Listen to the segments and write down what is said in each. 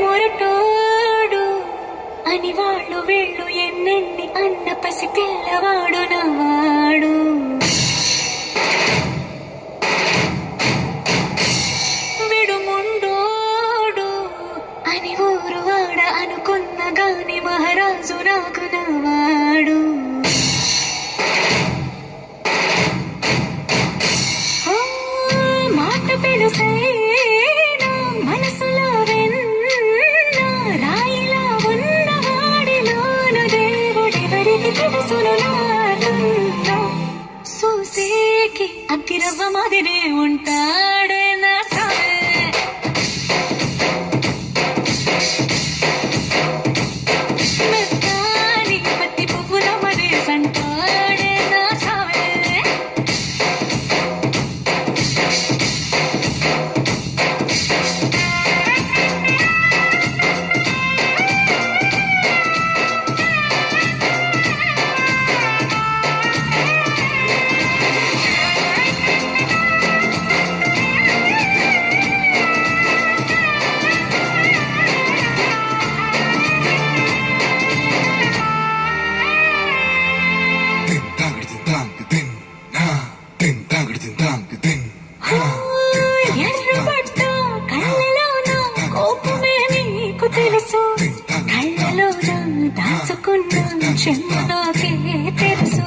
మొరటోడు అని వాళ్ళు వీళ్ళు ఎన్నెన్ని అన్న పసి పిల్లవాడు నవ్వాడు. విడుముండోడు అని ఊరు వాడ అనుకున్న గాని మహారాజు నాకు నవ్వాడు. మాట పెడుసైనా మనసులో వెన్న రాయిలా ఉన్నవాడిలోన దేవుడెవరికి తెలుసును నాకున్నా. సూసేకి అగ్గిరవ్వ మాదిరే ఉంటాడే నా సామే. మెత్తాని పత్తి పువ్వుల మరే సంటాడే నా సామే. ఎర్రబడ్డ కళ్ళలోన కోపమే నీకు తెలుసు, కళ్ళలోన దాచుకున్న చెమ్మ నాకే తెలుసు.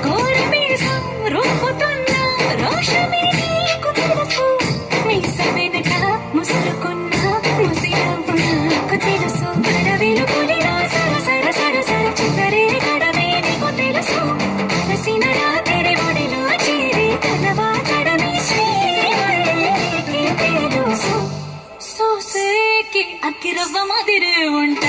గోరమీసం రూపుతున్న రోషమే నీకు తెలుసు, మీస వెనక ముసురుకున్న ముసినవ్వు నాకు తెలుసు. అడవిలో పులిలా సరసర సరసర చివరి గడవే నీకు తెలుసు, కలసిన రాత్రి ఒడిలో చేరి కలవాచడమే శ్రీకి తెలుసు. సోసేకి అగ్గిరవ్వ మాదిరే ఉంటా